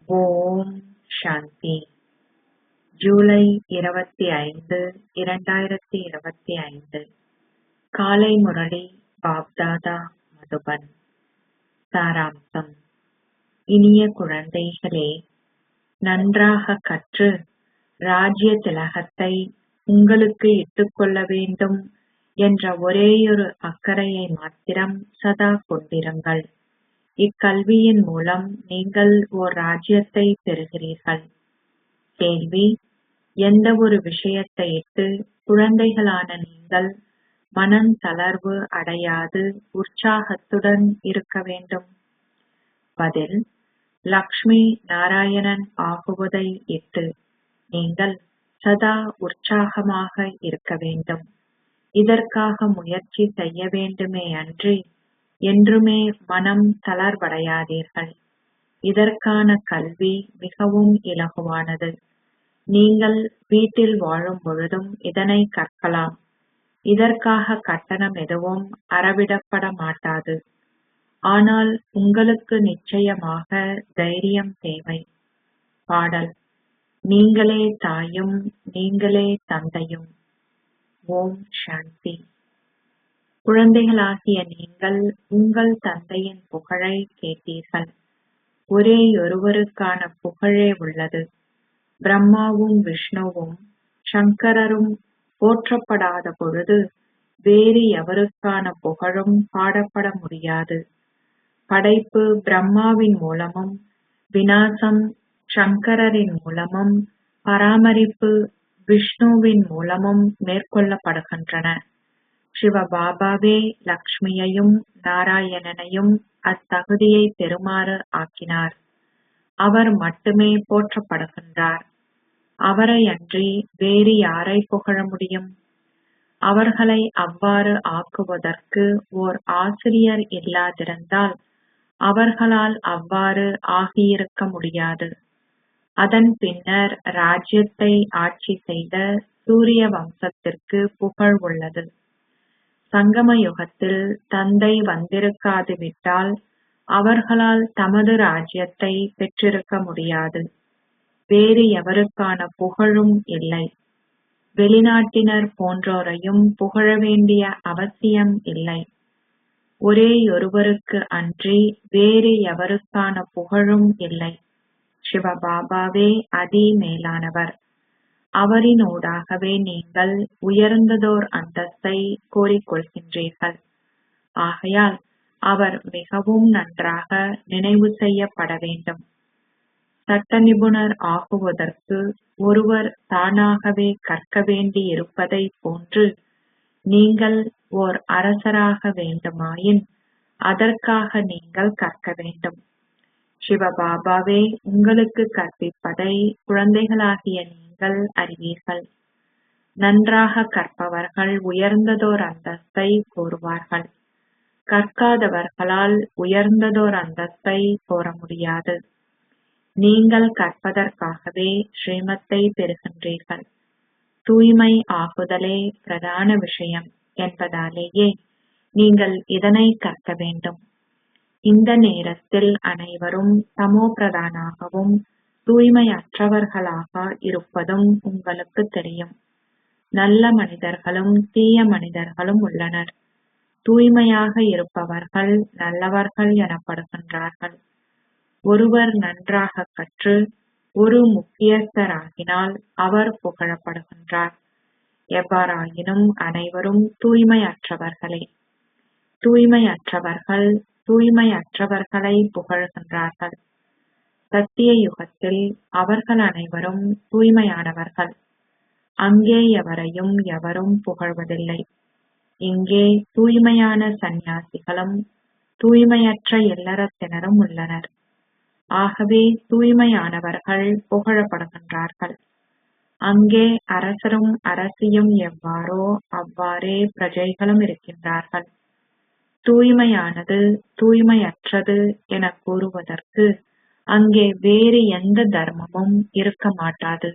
ஓம் சாந்தி. ஜூலை 25, 2025 காலை முரளி பாப்தாதா மதுபன். சாராம்சம். இனிய குழந்தைகளே, நன்றாக கற்று ராஜ்ய திலகத்தை உங்களுக்கு இட்டுக்கொள்ள வேண்டும் என்ற ஒரேயொரு அக்கறையை மாத்திரம் சதா கொண்டிருங்கள். இக்கல்வியின் மூலம் நீங்கள் ஓர் ராஜ்யத்தை பெறுகிறீர்கள். கேள்வி: எந்த ஒரு விஷயத்தையிட்டு குழந்தைகளான நீங்கள் மனம் தளர்வு அடையாது உற்சாகத்துடன் இருக்க வேண்டும்? பதில்: லக்ஷ்மி நாராயணன் ஆகுவதை இட்டு நீங்கள் சதா உற்சாகமாக இருக்க வேண்டும். இதற்காக முயற்சி செய்ய வேண்டுமே அன்றி என்றுமே மனம் தளர்வடையாதீர்கள். இதற்கான கல்வி மிகவும் இலகுவானது. நீங்கள் வீட்டில் வாழும் பொழுதும் இதனை கற்கலாம். இதற்காக கட்டணம் எதுவும் அறவிடப்பட மாட்டாது. ஆனால் உங்களுக்கு நிச்சயமாக தைரியம் தேவை. பாடல்: நீங்களே தாயும் நீங்களே தந்தையும். ஓம் சாந்தி. குழந்தைகளாகிய நீங்கள் உங்கள் தந்தையின் புகழை கேட்டீர்கள். ஒரேயொருவருக்கான புகழே உள்ளது. பிரம்மாவும் விஷ்ணுவும் சங்கரரும் போற்றப்படாத பொழுது வேறு எவருக்கான புகழும் பாடப்பட முடியாது. படைப்பு பிரம்மாவின் மூலமும் விநாசம் சங்கரரின் மூலமும் பராமரிப்பு விஷ்ணுவின் மூலமும் மேற்கொள்ளப்படுகின்றன. சிவபாபாவே லக்ஷ்மியையும் நாராயணனையும் அத்தகுதியை பெறுமாறு ஆக்கினார். அவர் மட்டுமே போற்றப்படுகின்றார். அவரையன்றி வேறு யாரை புகழ முடியும்? அவர்களை அவ்வாறு ஆக்குவதற்கு ஓர் ஆசிரியர் இல்லாதிருந்தால் அவர்களால் அவ்வாறு ஆகியிருக்க முடியாது. அதன் பின்னர் ராஜ்யத்தை ஆட்சி செய்த சூரிய வம்சத்திற்கு புகழ் உள்ளது. சங்கம யுகத்தில் தந்தை வந்திருக்காது விட்டால் அவர்களால் தமது ராஜ்யத்தை பெற்றிருக்க முடியாது. வேறு எவருக்கான புகழும் இல்லை. வெளிநாட்டினர் போன்றோரையும் புகழ வேண்டிய அவசியம் இல்லை. ஒரேயொருவருக்கு அன்றி வேறு எவருக்கான புகழும் இல்லை. சிவபாபாவே அதி மேலானவர். அவரினூடாகவே நீங்கள் உயர்ந்ததோர் அந்தஸ்தை கோரிக்கொள்கின்றீர்கள். ஆகையால் அவர் மிகவும் நன்றாக நினைவு செய்யப்பட வேண்டும். சட்ட நிபுணர் ஆகுவதற்கு ஒருவர் தானாகவே கற்க வேண்டியிருப்பதை போன்று நீங்கள் ஓர் அரசராக வேண்டுமாயின் அதற்காக நீங்கள் கற்க வேண்டும். சிவபாபாவே உங்களுக்கு கற்பிப்பதை குழந்தைகளாகிய நீங்கள் அறிவீர்கள். நன்றாக கற்பவர்கள் உயர்ந்ததோர் அந்தஸ்தை கோருவார்கள். கற்காதவர்களால் உயர்ந்ததோர் அந்தஸ்தை கோர முடியாது. நீங்கள் கற்பதற்காகவே ஸ்ரீமத்தை பெறுகின்றீர்கள். தூய்மை ஆகுதலே பிரதான விஷயம் என்பதாலேயே நீங்கள் இதனை கற்க வேண்டும். இந்த நேரத்தில் அனைவரும் தமோபிரதானாகவும் தூய்மையற்றவர்களாக இருப்பதும் உங்களுக்கு தெரியும். நல்ல மனிதர்களும் தீய மனிதர்களும் உள்ளனர். தூய்மையாக இருப்பவர்கள் நல்லவர்கள் எனப்படுகின்றார்கள். ஒருவர் நன்றாக கற்று ஒரு முக்கியஸ்தராகினால் அவர் புகழப்படுகின்றார். எவ்வாறாயினும் அனைவரும் தூய்மையற்றவர்களே. தூய்மையற்றவர்கள் தூய்மையற்றவர்களை புகழ்கின்றார்கள். சத்திய யுகத்தில் அவர்கள் அனைவரும் தூய்மையானவர்கள். அங்கே எவரையும் எவரும் புகழ்வதில்லை. இங்கே தூய்மையான சந்நியாசிகளும் தூய்மையற்ற இல்லறத்தினரும் உள்ளனர். ஆகவே தூய்மையானவர்கள் புகழப்படுகின்றார்கள். அங்கே அரசரும் அரசியும் எவ்வாறோ அவ்வாறே பிரஜைகளும் இருக்கின்றார்கள். தூய்மையானது தூய்மையற்றது என கூறுவதற்கு அங்கே வேறு எந்த தர்மமும் இருக்க மாட்டாது.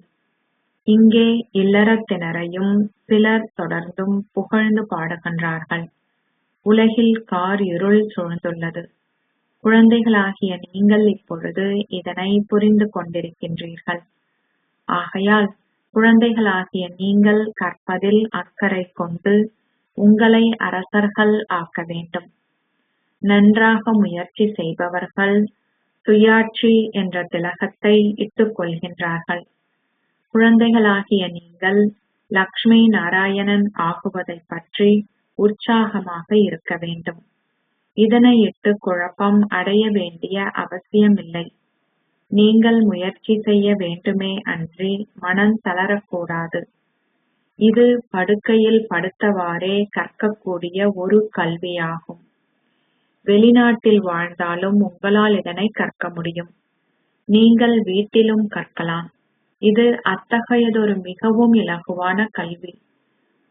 இங்கே இல்லறத்தினரையும் சிலர் தொடர்ந்தும் புகழ்ந்து பாடுகின்றார்கள். உலகில் கார் இருள் சூழ்ந்துள்ளது. குழந்தைகளாகிய நீங்கள் இப்பொழுது இதனை புரிந்து கொண்டிருக்கின்றீர்கள். ஆகையால் குழந்தைகளாகிய நீங்கள் கற்பதில் அக்கறை கொண்டு உங்களை அரசர்கள் ஆக்க வேண்டும். நன்றாக முயற்சி செய்பவர்கள் சுயாட்சி என்ற திலகத்தை இட்டுக் கொள்கின்றார்கள். குழந்தைகளாகிய நீங்கள் லக்ஷ்மி நாராயணன் ஆகுவதைப் பற்றி உற்சாகமாக இருக்க வேண்டும். இதனை இட்டு குழப்பம் அடைய வேண்டிய அவசியமில்லை. நீங்கள் முயற்சி செய்ய வேண்டுமே அன்றி மனம் தளரக்கூடாது. இது படுக்கையில் படுத்தவாறே கற்கக்கூடிய ஒரு கல்வியாகும். வெளிநாட்டில் வாழ்ந்தாலும் உங்களால் இதனை கற்க முடியும். நீங்கள் வீட்டிலும் கற்கலாம். இது அத்தகையதொரு மிகவும் இலகுவான கல்வி.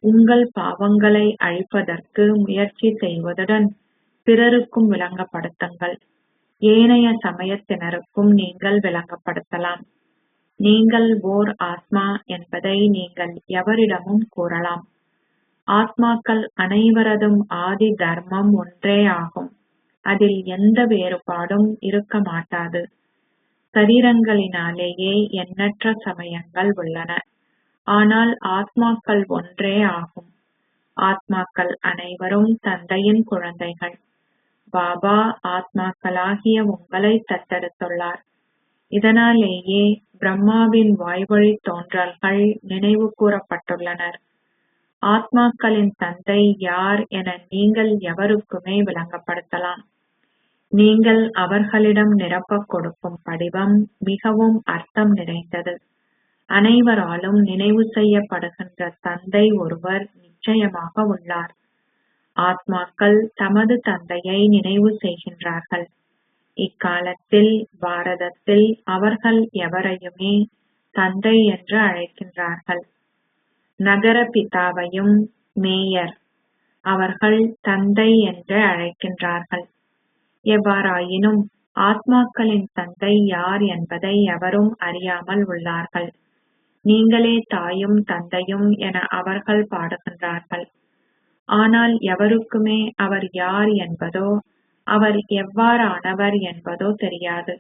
உங்கள் பாவங்களை அழிப்பதற்கு முயற்சி செய்வதுடன் பிறருக்கும் விளங்கப்படுத்துங்கள். ஏனைய சமயத்தினருக்கும் நீங்கள் விளங்கப்படுத்தலாம். நீங்கள் ஓர் ஆத்மா என்பதை நீங்கள் எவரிடமும் கூறலாம். ஆத்மாக்கள் அனைவரதும் ஆதி தர்மம் ஒன்றே ஆகும். அதில் எந்த வேறுபாடும் இருக்க மாட்டாது. சரீரங்களினாலேயே எண்ணற்ற சமயங்கள் உள்ளன. ஆனால் ஆத்மாக்கள் ஒன்றே ஆகும். ஆத்மாக்கள் அனைவரும் தந்தையின் குழந்தைகள். பாபா ஆத்மாக்களாகிய உங்களை தத்தெடுத்துள்ளார். இதனாலேயே பிரம்மாவின் வாய்வழி தோன்றல்கள் நினைவு கூறப்பட்டுள்ளனர். ஆத்மாக்களின் தந்தை யார் என நீங்கள் எவருக்குமே விளங்கப்படுத்தலாம். நீங்கள் அவர்களிடம் நிரப்பக் கொடுக்கும் படிவம் மிகவும் அர்த்தம் நிறைந்தது. அனைவராலும் நினைவு செய்யப்படுகின்ற தந்தை ஒருவர் நிச்சயமாக உள்ளார். ஆத்மாக்கள் தமது தந்தையை நினைவு செய்கின்றார்கள். இக்காலத்தில் பாரதத்தில் அவர்கள் எவரையுமே தந்தை என்று அழைக்கின்றார்கள். நகர பிதாவையும் மேயர் அவர்கள் தந்தை என்று அழைக்கின்றார்கள். எவ்வாறாயினும் ஆத்மாக்களின் தந்தை யார் என்பதை எவரும் அறியாமல் உள்ளார்கள். நீங்களே தாயும் தந்தையும் என அவர்கள் பாடுகின்றார்கள். ஆனால் எவருக்குமே அவர் யார் என்பதோ அவர் எவ்வாறானவர் என்பதோ தெரியாது.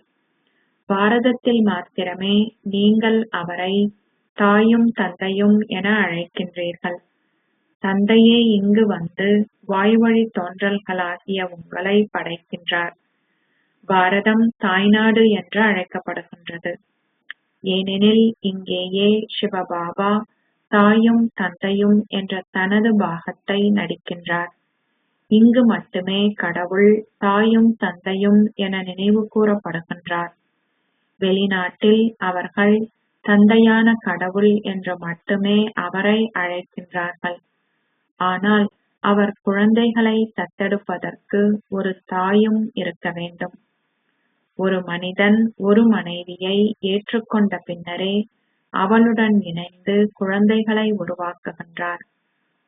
பாரதத்தில் மாத்திரமே நீங்கள் அவரை தாயும் தந்தையும் என அழைக்கின்றீர்கள். தந்தையே இங்கு வந்து வாய்வழி தோன்றல்களாகிய உங்களை படைக்கின்றார். பாரதம் தாய்நாடு என்று அழைக்கப்படுகின்றது. ஏனெனில் இங்கேயே சிவபாபா தாயும் தந்தையும் என்ற தனது பாகத்தை நடிக்கின்றார். இங்கு மட்டுமே கடவுள் தாயும் தந்தையும் என நினைவு கூறப்படுகின்றார். வெளிநாட்டில் அவர்கள் தந்தையான கடவுள் என்று மட்டுமே அவரை அழைக்கின்றார்கள். ஆனால் அவர் குழந்தைகளை தத்தெடுப்பதற்கு ஒரு தாயும் இருக்க வேண்டும். ஒரு மனிதன் ஒரு மனைவியை ஏற்றுக்கொண்ட பின்னரே அவளுடன் இணைந்து குழந்தைகளை உருவாக்குகின்றார்.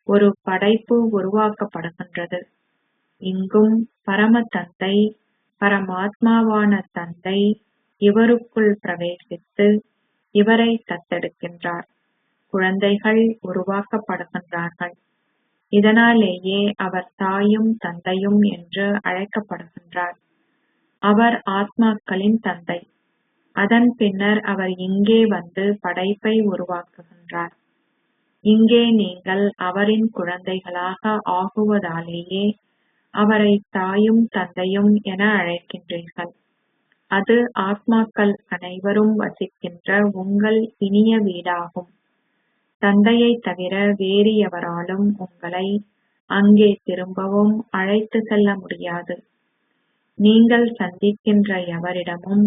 ஒரு படைப்பு உருவாக்கப்படுகின்றது. இங்கும் பரம தந்தை பரமாத்மாவான தந்தை இவருக்குள் பிரவேசித்து இவரை தத்தெடுக்கின்றார். குழந்தைகள் உருவாக்கப்படுகின்றார்கள். இதனாலேயே அவர் தாயும் தந்தையும் என்று அழைக்கப்படுகின்றார். அவர் ஆத்மாக்களின் தந்தை. அதன் பின்னர் அவர் இங்கே வந்து படைப்பை உருவாக்குகின்றார். இங்கே நீங்கள் அவரின் குழந்தைகளாக ஆகுவதாலேயே அவரை தாயும் தந்தையும் என அழைக்கின்றீர்கள். அது ஆத்மாக்கள் அனைவரும் வசிக்கின்ற உங்கள் இனிய வீடாகும். தந்தையை தவிர வேறு எவராலும் உங்களை அங்கே திரும்பவும் அழைத்து செல்ல முடியாது. நீங்கள் சந்திக்கின்ற எவரிடமும்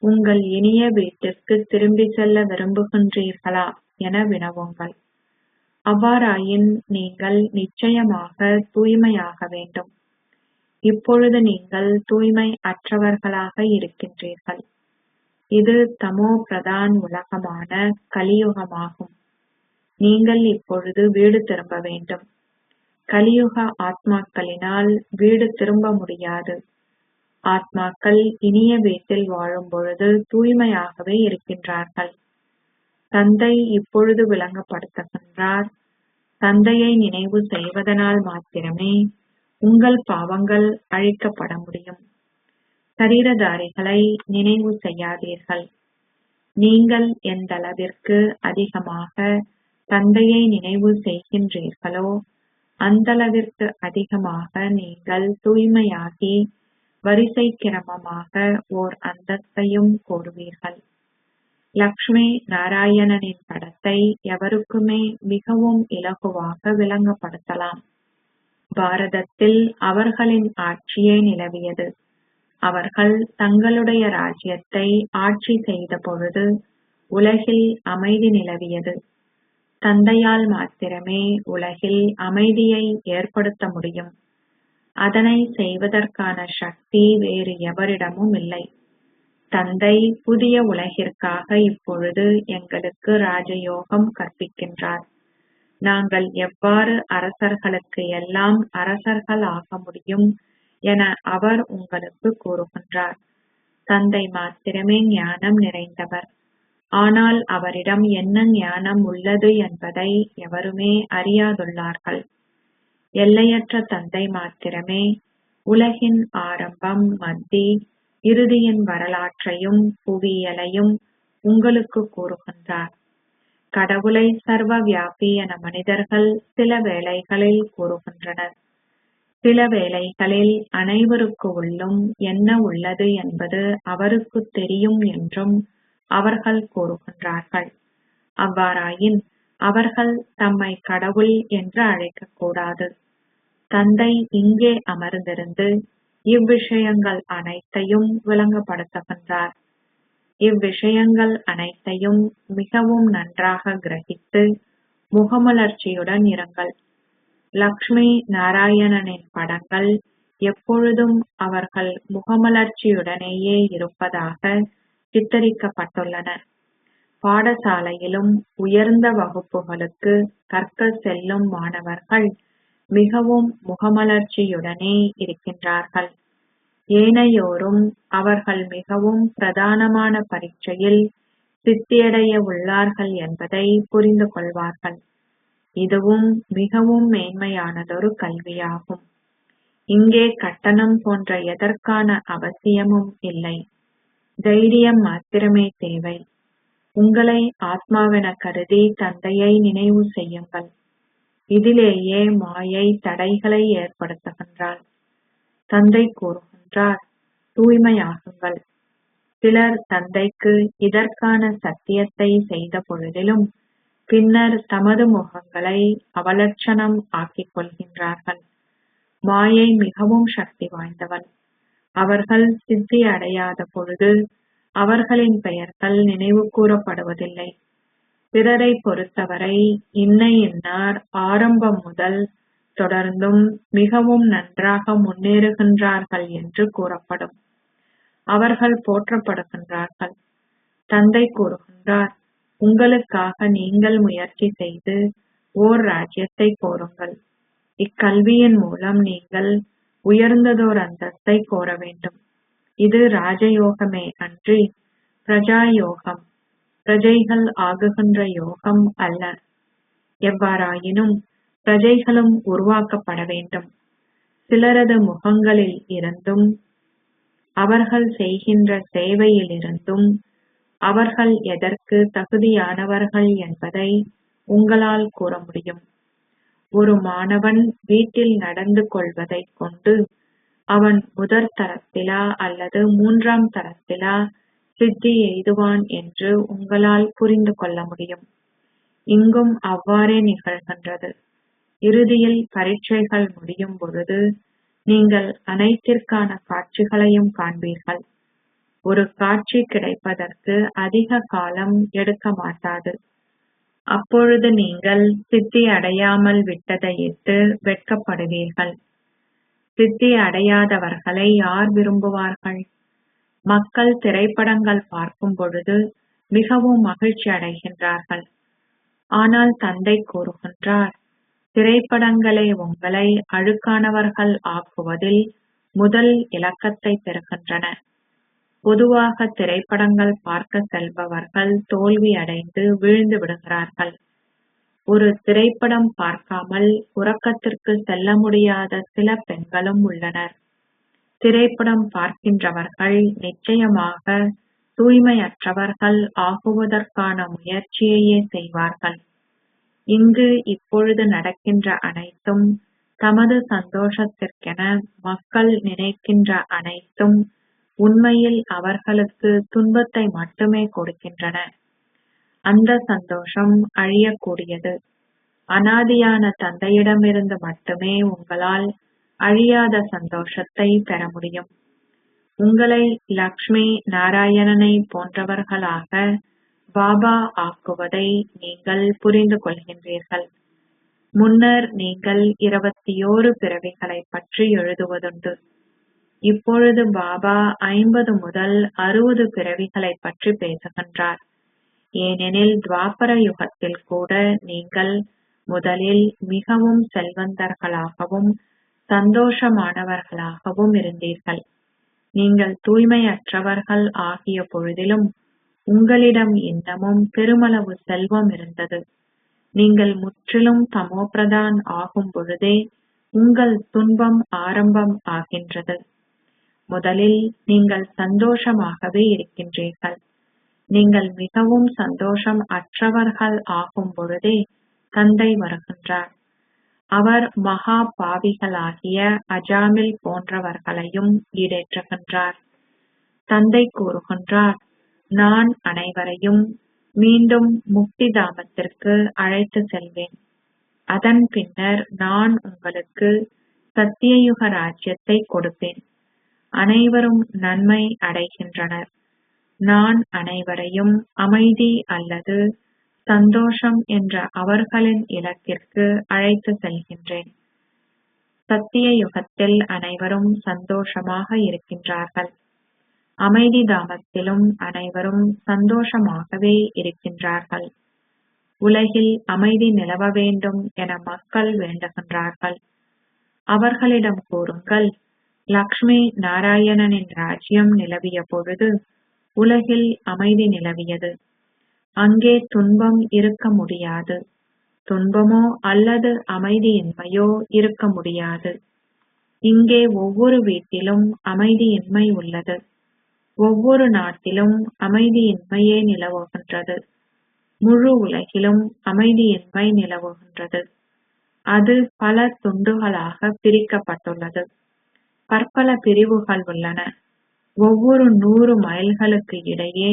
உங்கள் இனிய வீட்டிற்கு திரும்பி செல்ல விரும்புகின்றீர்களா என வினவுங்கள். அவ்வாறாயின் நீங்கள் நிச்சயமாக தூய்மையாக வேண்டும். இப்பொழுது நீங்கள் தூய்மை அற்றவர்களாக இருக்கின்றீர்கள். இது தமோ பிரதான் உலகமான கலியுகமாகும். நீங்கள் இப்பொழுது வீடு திரும்ப வேண்டும். கலியுக ஆத்மாக்களினால் வீடு திரும்ப முடியாது. ஆத்மாக்கள் இனிய வீட்டில் வாழும் பொழுது தூய்மையாகவே இருக்கின்றார்கள். தந்தை இப்பொழுது விளங்கப்படுத்துகின்றார். தந்தையை நினைவு செய்வதனால் மாத்திரமே உங்கள் பாவங்கள் அழிக்கப்பட முடியும். சரீரதாரிகளை நினைவு செய்யாதீர்கள். நீங்கள் எந்தளவிற்கு அதிகமாக தந்தையை நினைவு செய்கின்றீர்களோ அந்தளவிற்கு அதிகமாக நீங்கள் தூய்மையாகி வரிசை கிரமமாக ஓர் அந்தஸ்தையும் கோருவீர்கள். லக்ஷ்மி நாராயணனின் படத்தை எவருக்குமே மிகவும் இலகுவாக விளங்கப்படுத்தலாம். பாரதத்தில் அவர்களின் ஆட்சியே நிலவியது. அவர்கள் தங்களுடைய ராஜ்யத்தை ஆட்சி செய்த பொழுது உலகில் அமைதி நிலவியது. தந்தையால் மாத்திரமே உலகில் அமைதியை ஏற்படுத்த முடியும். அதனை செய்வதற்கான சக்தி வேறு எவரிடமும் இல்லை. தந்தை புதிய உலகிற்காக இப்பொழுது எங்களுக்கு ராஜயோகம் கற்பிக்கின்றார். நாங்கள் எவ்வாறு அரசர்களுக்கு எல்லாம் அரசர்கள் ஆக முடியும் என அவர் உங்களுக்கு கூறுகின்றார். தந்தை மாத்திரமே ஞானம் நிறைந்தவர். ஆனால் அவரிடம் என்ன ஞானம் உள்ளது என்பதை எவருமே அறியாதுள்ளார்கள். எல்லையற்ற தந்தை மாத்திரமே உலகின் ஆரம்பம், மத்தி, இறுதியின் வரலாற்றையும் புவியியலையும் உங்களுக்கு கூறுகின்றார். கடவுளை சர்வ வியாபி என மனிதர்கள் சில வேளைகளில் கூறுகின்றனர். சில வேளைகளில் அனைவருக்கு உள்ளும் என்ன உள்ளது என்பது அவருக்கு தெரியும் என்றும் அவர்கள் கூறுகின்றார்கள். அவ்வாறாயின் அவர்கள் தம்மை கடவுள் என்று அழைக்கக்கூடாது. தந்தை இங்கே அமர்ந்திருந்து இவ்விஷயங்கள் அனைத்தையும் விளங்கப்படுத்துகின்றார். இவ்விஷயங்கள் அனைத்தையும் மிகவும் நன்றாக கிரகித்து முகமலர்ச்சியுடன் இருங்கள். லக்ஷ்மி நாராயணனின் படங்கள் எப்பொழுதும் அவர்கள் முகமலர்ச்சியுடனேயே இருப்பதாக சித்தரிக்கப்பட்டுள்ளன. பாடசாலையிலும் உயர்ந்த வகுப்புகளுக்கு கற்க செல்லும் மாணவர்கள் மிகவும் முகமலர்ச்சியுடனே இருக்கின்றார்கள். ஏனையோரும் அவர்கள் மிகவும் பிரதானமான பரீட்சையில் சித்தியடைய உள்ளார்கள் என்பதை புரிந்து கொள்வார்கள். இதுவும் மிகவும் மேன்மையானதொரு கல்வியாகும். இங்கே கட்டணம் போன்ற எதற்கான அவசியமும் இல்லை. தைரியம் மாத்திரமே தேவை. உங்களை ஆத்மாவென கருதி தந்தையை நினைவு செய்யுங்கள். இதிலேயே மாயை தடைகளை ஏற்படுத்துகின்றாள். தந்தை கூறுகின்றார், தூய்மையாகுங்கள். சிலர் தந்தைக்கு இதற்கான சத்தியத்தை செய்த பொழுதிலும் பின்னர் தமது முகங்களை அவலட்சணம் ஆக்கிக் கொள்கின்றார்கள். மாயை மிகவும் சக்தி வாய்ந்தவள். அவர்கள் சித்தி அடையாத பொழுது அவர்களின் பெயர்கள் நினைவு கூறப்படுவதில்லை. பிறரை பொறுத்தவரை இன்னார் ஆரம்பம் முதல் தொடர்ந்தும் மிகவும் நன்றாக முன்னேறுகின்றார்கள் என்று கூறப்படும். அவர்கள் போற்றப்படுகின்றார்கள். தந்தை கூறுகின்றார், உங்களுக்காக நீங்கள் முயற்சி செய்து ஓர் ராஜ்யத்தை கோருங்கள். இக்கல்வியின் மூலம் நீங்கள் உயர்ந்ததோர் அந்தஸ்தை கோர வேண்டும். இது ராஜயோகமே அன்றி பிரஜாயோகம், பிரஜைகள் ஆகுகின்ற யோகம் அல்ல. எவ்வாறாயினும் பிரஜைகளும் உருவாக்கப்பட வேண்டும். சிலரது முகங்களில் இருந்தும் அவர்கள் செய்கின்ற சேவையிலிருந்தும் அவர்கள் எதற்கு தகுதியானவர்கள் என்பதை உங்களால் கூற முடியும். ஒரு மாணவன் வீட்டில் நடந்து கொள்வதைக் கொண்டு அவன் முதற் தரத்திலா அல்லது மூன்றாம் தரத்திலா சித்தி எய்துவான் என்று உங்களால் புரிந்து கொள்ள முடியும். இங்கும் அவ்வாறே நிகழ்கின்றது. இறுதியில் பரீட்சைகள் முடியும் பொழுது நீங்கள் அனைத்திற்கான காட்சிகளையும் காண்பீர்கள். ஒரு காட்சி கிடைப்பதற்கு அதிக காலம் எடுக்க மாட்டாது. அப்பொழுது நீங்கள் சித்தி அடையாமல் விட்டதையிட்டு வெட்கப்படுவீர்கள். சித்தி அடையாதவர்களை யார் விரும்புவார்கள்? மக்கள் திரைப்படங்கள் பார்க்கும் பொழுது மிகவும் மகிழ்ச்சி அடைகின்றார்கள். ஆனால் தந்தை கூறுகின்றார், திரைப்படங்களே உங்களை அழுக்கானவர்கள் ஆக்குவதில் முதல் இலக்கத்தை பெறுகின்றன. பொதுவாக திரைப்படங்கள் பார்க்க செல்பவர்கள் தோல்வி அடைந்து வீழ்ந்து விடுகிறார்கள். ஒரு திரைப்படம் பார்க்காமல் உறக்கத்திற்கு செல்ல முடியாத சில பெண்களும் உள்ளனர். திரைப்படம் பார்க்கின்றவர்கள் நிச்சயமாக தூய்மையற்றவர்கள் ஆகுவதற்கான முயற்சியையே செய்வார்கள். இங்கு இப்பொழுது நடக்கின்ற அனைத்தும் தமது சந்தோஷத்திற்கென மக்கள் நினைக்கின்ற அனைத்தும் உண்மையில் அவர்களுக்கு துன்பத்தை மட்டுமே கொடுக்கின்றன. அந்த சந்தோஷம் அழியக்கூடியது. அனாதியான தந்தையிடமிருந்து மட்டுமே உங்களால் அழியாத சந்தோஷத்தை பெற முடியும். உங்களை லக்ஷ்மி நாராயணனை போன்றவர்களாக பாபா ஆக்குவதை நீங்கள் புரிந்து கொள்கின்றீர்கள். முன்னர் நீங்கள் 21 பிறவிகளை பற்றி எழுதுவதுண்டு. இப்பொழுது பாபா 50 முதல் 60 பிறவிகளை பற்றி பேசுகின்றார். ஏனெனில் துவாபர யுகத்தில் கூட நீங்கள் முதலில் மிகவும் செல்வந்தர்களாகவும் சந்தோஷமானவர்களாகவும் இருந்தீர்கள். நீங்கள் தூய்மையற்றவர்கள் ஆகிய பொழுதிலும் உங்களிடம் இன்னமும் பெருமளவு செல்வம் இருந்தது. நீங்கள் முற்றிலும் தமோபிரதான் ஆகும் பொழுதே உங்கள் துன்பம் ஆரம்பம் ஆகின்றது. முதலில் நீங்கள் சந்தோஷமாகவே இருக்கின்றீர்கள். நீங்கள் மிகவும் சந்தோஷம் அற்றவர்கள் ஆகும் பொழுதே தந்தை வருகின்றார். அவர் மகா பாவிகளாகிய அஜாமில் போன்றவர்களையும் ஈடேற்றுகின்றார். தந்தை கூறுகின்றார், நான் அனைவரையும் மீண்டும் முக்தி தாமத்திற்கு அழைத்து செல்வேன். அதன் பின்னர் நான் உங்களுக்கு சத்தியயுக ராஜ்யத்தை கொடுப்பேன். அனைவரும் நன்மை அடைகின்றனர். நான் அனைவரையும் அமைதி அல்லது சந்தோஷம் என்ற அவர்களின் இலக்கிற்கு அழைத்து செல்கின்றேன். சத்திய யுகத்தில் அனைவரும் சந்தோஷமாக இருக்கின்றார்கள். அமைதி தாமத்திலும் அனைவரும் சந்தோஷமாகவே இருக்கின்றார்கள். உலகில் அமைதி நிலவ வேண்டும் என மக்கள் வேண்டுகின்றார்கள். அவர்களிடம் கூறுங்கள், லக்ஷ்மி நாராயணனின் ராஜ்யம் நிலவிய பொழுது உலகில் அமைதி நிலவியது. அங்கே துன்பம் இருக்க முடியாது. துன்பமோ அல்லது அமைதியின்மையோ இருக்க முடியாது. இங்கே ஒவ்வொரு வீட்டிலும் அமைதியின்மை உள்ளது. ஒவ்வொரு நாட்டிலும் அமைதியின்மையே நிலவுகின்றது. முழு உலகிலும் அமைதியின்மை நிலவுகின்றது. அது பல துண்டுகளாக பிரிக்கப்பட்டுள்ளது. பற்பல பிரிவுகள் உள்ளன. ஒவ்வொரு 100 மைல்களுக்கு இடையே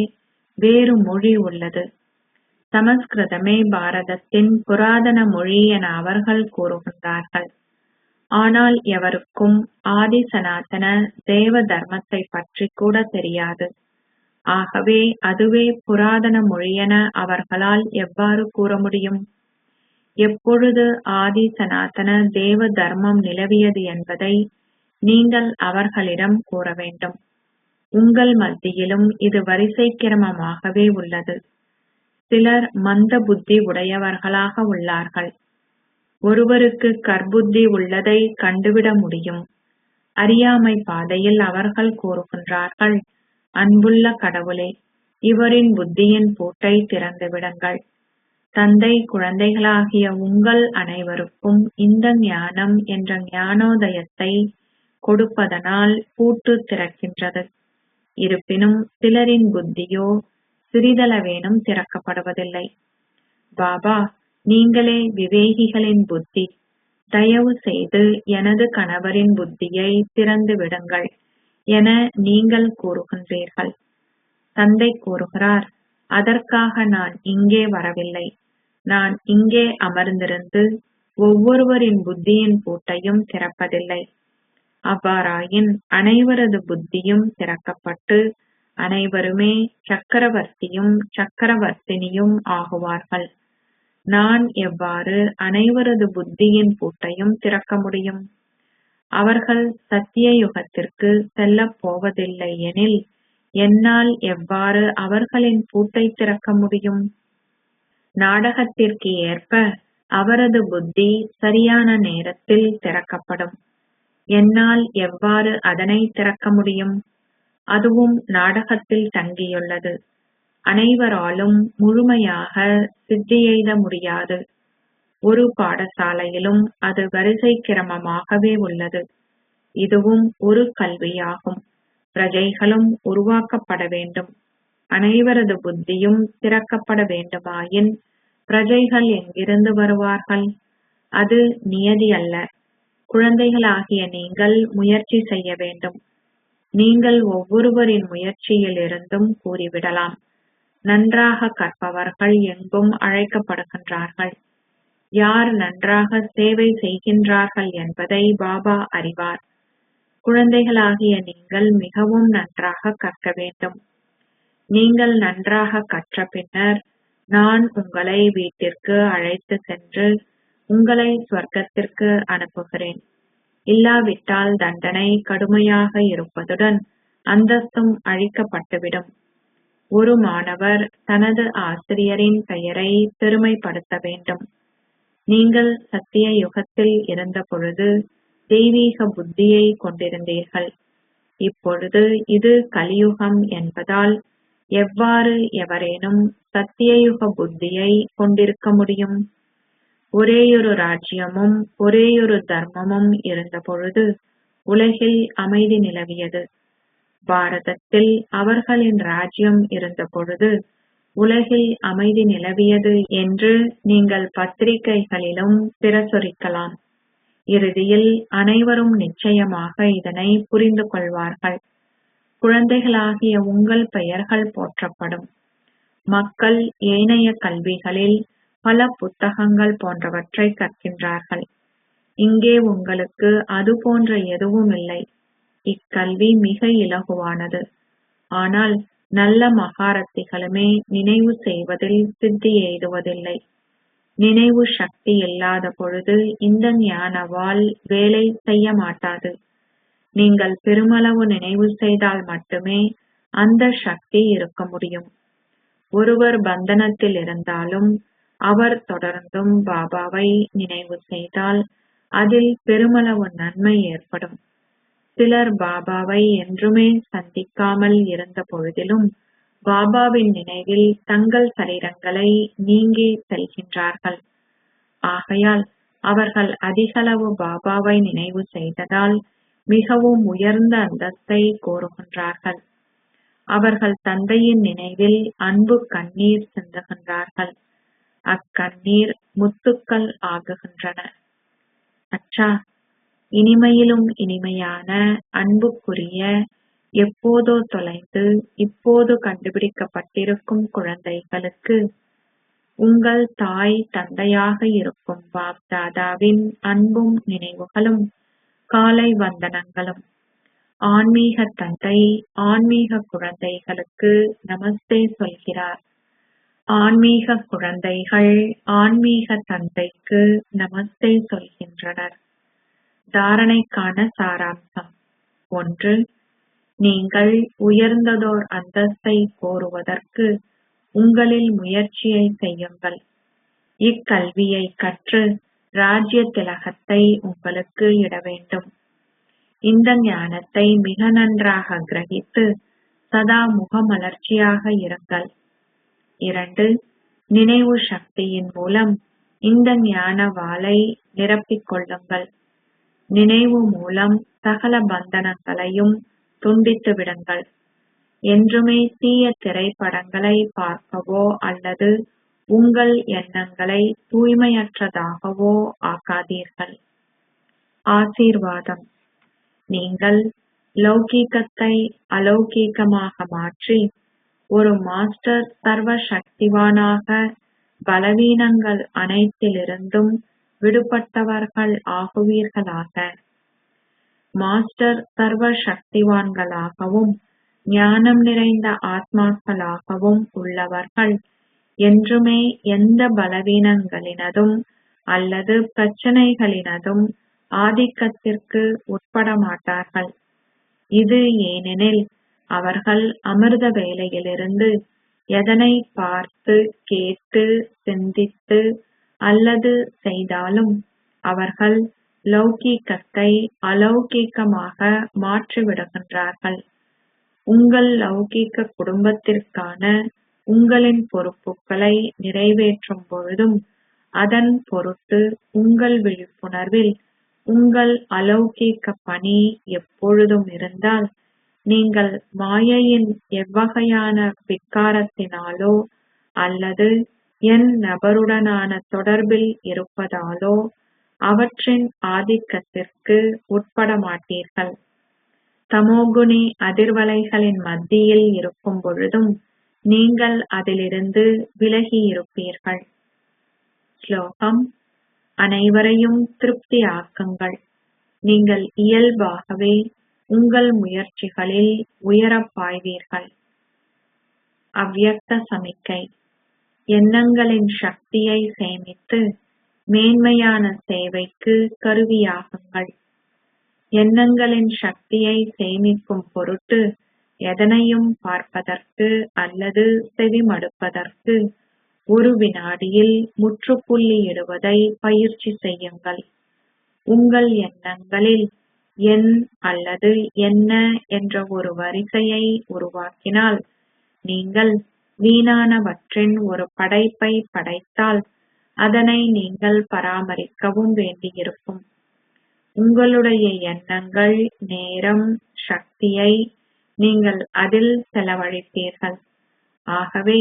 வேறு மொழி உள்ளது. சமஸ்கிருதமே பாரதத்தின் புராதன மொழி என அவர்கள் கூறுகின்றார்கள். ஆனால் எவருக்கும் ஆதி சனாதன தேவ தர்மத்தை பற்றி கூட தெரியாது. ஆகவே அதுவே புராதன மொழியென அவர்களால் எவ்வாறு கூற முடியும்? எப்பொழுது ஆதி சனாதன தேவ தர்மம் நிலவியது என்பதை நீங்கள் அவர்களிடம் கூற வேண்டும். உங்கள் மத்தியிலும் இது வரிசை கிரமமாகவே உள்ளது. சிலர் மந்த புத்தி உடையவர்களாக உள்ளார்கள். ஒருவருக்கு கர்ப்புத்தி உள்ளதை கண்டுவிட முடியும். அறியாமை பாதையில் அவர்கள் கூறுகின்றார்கள், அன்புள்ள கடவுளே, இவரின் புத்தியின் பூட்டை திறந்து விடுங்கள். தந்தை குழந்தைகளாகிய உங்கள் அனைவருக்கும் இந்த ஞானம் என்ற ஞானோதயத்தை கொடுப்பதனால் பூட்டு திறக்கின்றது. இருப்பினும் சிலரின் புத்தியோ சிறிதளவேனும் திறக்கப்படுவதில்லை. பாபா, நீங்களே விவேகிகளின் புத்தி. தயவு செய்து எனது கணவரின் புத்தியை திறந்து விடுங்கள் என நீங்கள் கூறுகின்றீர்கள். தந்தை கூறுகிறார், அதற்காக நான் இங்கே வரவில்லை. நான் இங்கே அமர்ந்திருந்து ஒவ்வொருவரின் புத்தியின் பூட்டையும் திறப்பதில்லை. அவ்வாறாயின் அனைவரது புத்தியும் திறக்கப்பட்டு அனைவருமே சக்கரவர்த்தியும் சக்கரவர்த்தினியும் ஆகுவார்கள். நான் எவ்வாறு அனைவரது புத்தியின் பூட்டையும் திறக்க முடியும்? அவர்கள் சத்திய யுகத்திற்கு செல்லப் போவதில்லை எனில் என்னால் எவ்வாறு அவர்களின் பூட்டை திறக்க முடியும்? நாடகத்திற்கு ஏற்ப அவரது புத்தி சரியான நேரத்தில் திறக்கப்படும். என்னால் எவ்வாறு அதனை திறக்க முடியும்? அதுவும் நாடகத்தில் தங்கியுள்ளது. அனைவராலும் முழுமையாக சித்தியெய்த முடியாது. ஒரு பாடசாலையிலும் அது வரிசை கிரமமாகவே உள்ளது. இதுவும் ஒரு கல்வியாகும். பிரஜைகளும் உருவாக்கப்பட வேண்டும். அனைவரது புத்தியும் திறக்கப்பட வேண்டுமாயின் பிரஜைகள் எங்கிருந்து வருவார்கள்? அது நியதி அல்ல. குழந்தைகளாகிய நீங்கள் முயற்சி செய்ய வேண்டும். நீங்கள் ஒவ்வொருவரின் முயற்சியில் இருந்தும் கூறிவிடலாம். நன்றாக கற்பவர்கள் எங்கும் அழைக்கப்படுகின்றார்கள். யார் நன்றாக சேவை செய்கின்றார்கள் என்பதை பாபா அறிவார். குழந்தைகளாகிய நீங்கள் மிகவும் நன்றாக கற்க வேண்டும். நீங்கள் நன்றாக கற்ற பின்னர் நான் உங்களை வீட்டிற்கு அழைத்து சென்று உங்களை சொர்க்கத்திற்கு அனுப்புகிறேன். இல்லாவிட்டால் தண்டனை கடுமையாக இருப்பதுடன் அந்தஸ்தும் அழிக்கப்பட்டுவிடும். ஒரு மாணவர் தனது ஆசிரியரின் பெயரை பெருமைப்படுத்த வேண்டும். நீங்கள் சத்திய யுகத்தில் இருந்த பொழுது தெய்வீக புத்தியை கொண்டிருந்தீர்கள். இப்பொழுது இது கலியுகம் என்பதால் எவ்வாறு எவரேனும் சத்தியயுக புத்தியை கொண்டிருக்க முடியும்? ஒரேயொரு ராஜ்யமும் ஒரேயொரு தர்மமும் இருந்த பொழுது உலகில் அமைதி நிலவியது. பாரதத்தில் அவர்களின் ராஜ்யம் இருந்த பொழுது உலகில் அமைதி நிலவியது என்று நீங்கள் பத்திரிகைகளிலும் பிரசுரிக்கலாம். இறுதியில் அனைவரும் நிச்சயமாக இதனை புரிந்து கொள்வார்கள். குழந்தைகளாகிய உங்கள் பெயர்கள் போற்றப்படும். மக்கள் ஏனைய கல்விகளில் பல புத்தகங்கள் போன்றவற்றை கற்கின்றார்கள். இங்கே உங்களுக்கு அது போன்ற எதுவும் இல்லை. இக்கல்வி மிக இலகுவானது. ஆனால் நல்ல மகாரத்திகளுமே நினைவு செய்வதில் சித்தி எய்துவதில்லை. நினைவு சக்தி இல்லாத பொழுது இந்த ஞானவால் வேலை செய்ய மாட்டாது. நீங்கள் பெருமளவு நினைவு செய்தால் மட்டுமே அந்த சக்தி இருக்க முடியும். ஒருவர் பந்தனத்தில் இருந்தாலும் அவர் தொடர்ந்தும் பாபாவை நினைவு செய்தால் அதில் பெருமளவு நன்மை ஏற்படும். சிலர் பாபாவை என்றுமே சந்திக்காமல் இருந்த பொழுதிலும் பாபாவின் நினைவில் தங்கள் சரீரங்களை நீங்கி செல்கின்றார்கள். ஆகையால் அவர்கள் அதிகளவு பாபாவை நினைவு செய்ததால் மிகவும் உயர்ந்த அந்தஸ்தை கோருகின்றார்கள். அவர்கள் தந்தையின் நினைவில் அன்பு கண்ணீர் சிந்துகின்றார்கள். அக்கண்ணீர் முத்துக்கள் ஆகுகின்றன. அச்சா, இனிமையிலும் இனிமையான அன்புக்குரிய எப்போதோ தொலைந்து இப்போது கண்டுபிடிக்கப்பட்டிருக்கும் குழந்தைகளுக்கு உங்கள் தாய் தந்தையாக இருக்கும் பாப் தாதாவின் அன்பும் நினைவுகளும் காலை வந்தனங்களும். ஆன்மீக தந்தை ஆன்மீக குழந்தைகளுக்கு நமஸ்தே சொல்கிறார். ஆன்மீக குழந்தைகள் ஆன்மீக தந்தைக்கு நமஸ்தே சொல்கின்றனர். தாரணைக்கான சாராம்சம். 1. நீங்கள் உயர்ந்ததோர் அந்தஸ்தை கோருவதற்கு உங்களில் முயற்சியை செய்யுங்கள். இக்கல்வியை கற்று ராஜ்ய திலகத்தை உங்களுக்கு இட வேண்டும். இந்த ஞானத்தை மிக நன்றாக கிரகித்து சதா முகமலர்ச்சியாக இருங்கள். 2. நினைவு சக்தியின் மூலம் இந்த ஞான வாளை நிரப்பிக் கொள்ளுங்கள். நினைவு மூலம் சகல பந்தனங்களையும் துண்டித்து விடுங்கள். என்றுமே தீய திரைப்படங்களை பார்க்கவோ அல்லது உங்கள் எண்ணங்களை தூய்மையற்றதாகவோ ஆக்காதீர்கள். ஆசீர்வாதம். நீங்கள் லௌகீகத்தை அலௌகீகமாக மாற்றி ஒரு மாஸ்டர் சர்வ சக்திவானாக பலவீனங்கள் அனைத்திலிருந்தும் விடுபட்டவர்கள் ஆகுவீர்களாக. மாஸ்டர் சர்வ சக்திவான்களாகவும் ஞானம் நிறைந்த ஆத்மாக்களாகவும் உள்ளவர்கள் என்றுமே எந்த பலவீனங்களினதும் அல்லது பிரச்சனைகளினதும் ஆதிக்கத்திற்கு உட்பட மாட்டார்கள். இது ஏனெனில் அவர்கள் அமிர்த வேளையிலிருந்து எதனை பார்த்து கேட்டு சிந்தித்து அல்லது செய்தாலும் அவர்கள் லௌகீகத்தை அலௌகீகமாக மாற்றிவிடுகின்றார்கள். உங்கள் லௌகீக குடும்பத்திற்கான உங்களின் பொறுப்புகளை நிறைவேற்றும் பொழுதும் அதன் பொருட்டு உங்கள் விழிப்புணர்வில் உங்கள் அலௌகிக பணி எப்பொழுதும் இருந்தால், நீங்கள் மாயையின் எவ்வகையான விகாரத்தினாலோ அல்லது என் நபருடனான தொடர்பில் இருப்பதாலோ அவற்றின் ஆதிக்கத்திற்கு உட்படமாட்டீர்கள். தமோகுணி அதிர்வலைகளின் மத்தியில் இருக்கும் பொழுதும் நீங்கள் அதிலிருந்து விலகியிருப்பீர்கள். ஸ்லோகம்: அனைவரையும் திருப்தி ஆக்குங்கள். நீங்கள் இயல்பாகவே உங்கள் முயற்சிகளில் உயரப் பாய்வீர்கள். அவ்யக்த சமிக்கை: எண்ணங்களின் சக்தியை சேமித்து மேன்மையான சேவைக்கு கருவியாகுங்கள். எண்ணங்களின் சக்தியை சேமிக்கும் பொருட்டு எதனையும் பார்ப்பதற்கு அல்லது செவிமடுப்பதற்கு ஒரு வினாடியில் முற்றுப்புள்ளியிடுவதை பயிற்சி செய்யுங்கள். உங்கள் எண்ணங்களில் என் அல்லது என்ன என்ற ஒரு வரிசையை உருவாக்கினால், நீங்கள் வீணானவற்றின் ஒரு படைப்பை படைத்தால் அதனை நீங்கள் பராமரிக்கவும் வேண்டியிருக்கும். உங்களுடைய எண்ணங்கள், நேரம், சக்தியை நீங்கள் அதில் செலவழிப்பீர்கள். ஆகவே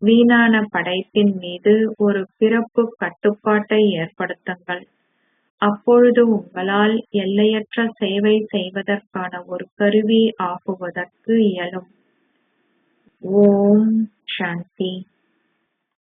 வீணான படைப்பின் மீது ஒரு பிறப்பு கட்டுப்பாட்டை ஏற்படுத்துங்கள். அப்பொழுது உங்களால் எல்லையற்ற சேவை செய்வதற்கான ஒரு கருவி ஆகுவதற்கு இயலும். ஓம் சாந்தி.